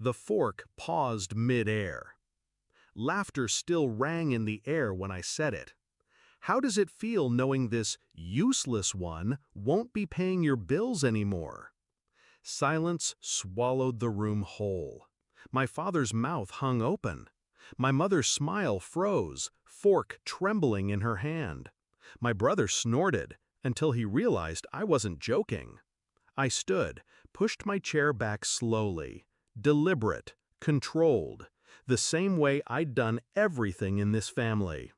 The fork paused mid-air. Laughter still rang in the air when I said it. How does it feel knowing this useless one won't be paying your bills anymore? Silence swallowed the room whole. My father's mouth hung open. My mother's smile froze, fork trembling in her hand. My brother snorted until he realized I wasn't joking. I stood, pushed my chair back slowly, deliberate, controlled, the same way I'd done everything in this family.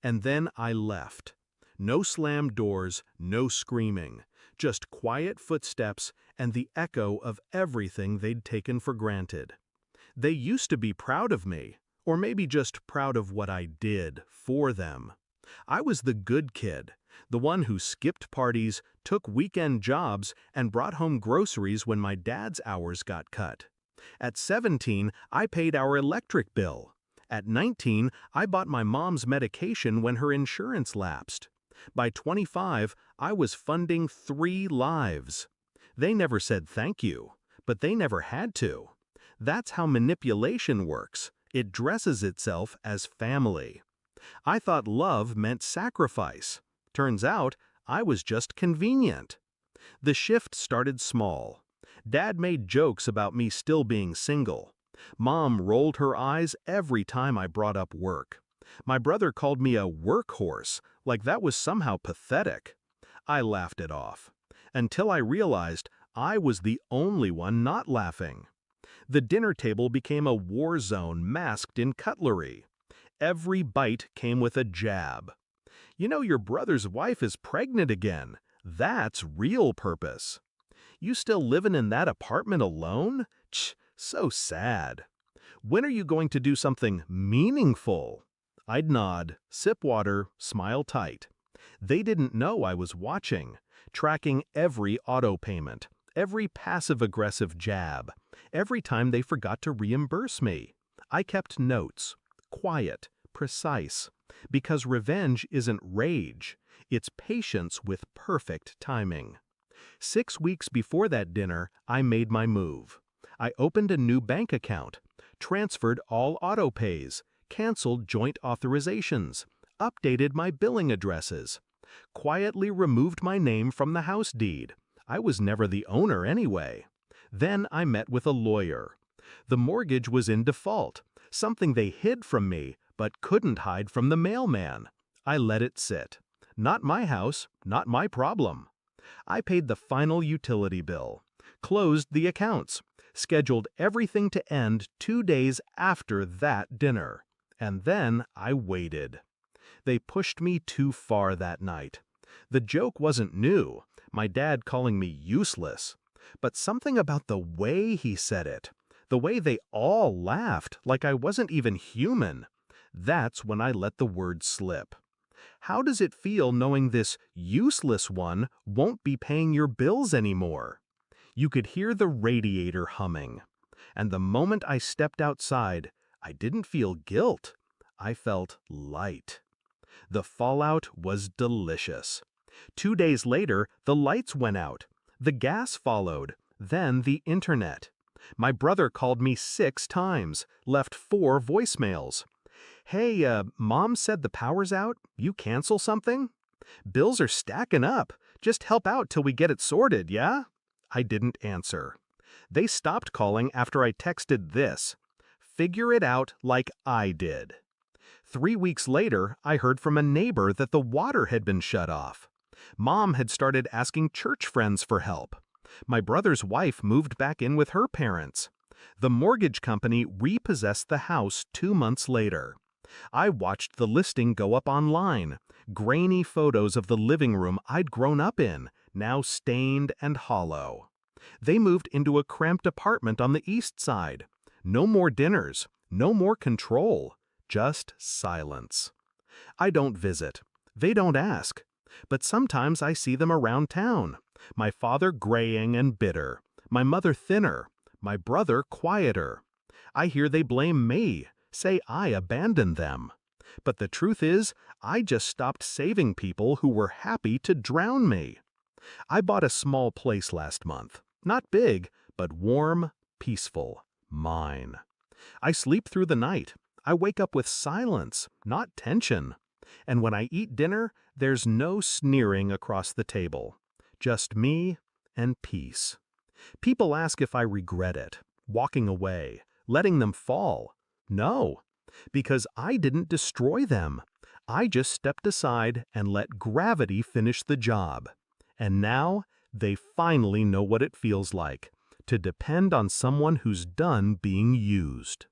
And then I left. No slammed doors, no screaming, just quiet footsteps and the echo of everything they'd taken for granted. They used to be proud of me, or maybe just proud of what I did for them. I was the good kid, the one who skipped parties, took weekend jobs, and brought home groceries when my dad's hours got cut. At 17, I paid our electric bill. At 19, I bought my mom's medication when her insurance lapsed. By 25, I was funding 3 lives. They never said thank you, but they never had to. That's how manipulation works. It dresses itself as family. I thought love meant sacrifice. Turns out, I was just convenient. The shift started small. Dad made jokes about me still being single. Mom rolled her eyes every time I brought up work. My brother called me a workhorse, like that was somehow pathetic. I laughed it off, until I realized I was the only one not laughing. The dinner table became a war zone masked in cutlery. Every bite came with a jab. You know your brother's wife is pregnant again. That's real purpose. You still living in that apartment alone? So sad. When are you going to do something meaningful? I'd nod, sip water, smile tight. They didn't know I was watching, tracking every auto payment, every passive-aggressive jab, every time they forgot to reimburse me. I kept notes, quiet, precise, because revenge isn't rage, it's patience with perfect timing. 6 weeks before that dinner, I made my move. I opened a new bank account, transferred all auto pays, canceled joint authorizations, updated my billing addresses, quietly removed my name from the house deed. I was never the owner anyway. Then I met with a lawyer. The mortgage was in default, something they hid from me, but couldn't hide from the mailman. I let it sit. Not my house, not my problem. I paid the final utility bill, closed the accounts, scheduled everything to end 2 days after that dinner. And then I waited. They pushed me too far that night. The joke wasn't new, my dad calling me useless, but something about the way he said it, the way they all laughed like I wasn't even human, that's when I let the word slip. How does it feel knowing this useless one won't be paying your bills anymore? You could hear the radiator humming. And the moment I stepped outside, I didn't feel guilt. I felt light. The fallout was delicious. 2 days later, the lights went out. The gas followed, then the internet. My brother called me 6 times, left 4 voicemails. Hey, Mom said the power's out. You cancel something? Bills are stacking up. Just help out till we get it sorted, yeah? I didn't answer. They stopped calling after I texted this. Figure it out like I did. 3 weeks later, I heard from a neighbor that the water had been shut off. Mom had started asking church friends for help. My brother's wife moved back in with her parents. The mortgage company repossessed the house 2 months later. I watched the listing go up online, grainy photos of the living room I'd grown up in, now stained and hollow. They moved into a cramped apartment on the east side. No more dinners, no more control, just silence. I don't visit. They don't ask. But sometimes I see them around town. My father graying and bitter, my mother thinner, my brother quieter. I hear they blame me, say I abandoned them. But the truth is, I just stopped saving people who were happy to drown me. I bought a small place last month. Not big, but warm, peaceful. mine. I sleep through the night. I wake up with silence, not tension. And when I eat dinner, there's no sneering across the table. Just me and peace. People ask if I regret it, walking away, letting them fall. No, because I didn't destroy them. I just stepped aside and let gravity finish the job. And now, they finally know what it feels like to depend on someone who's done being used.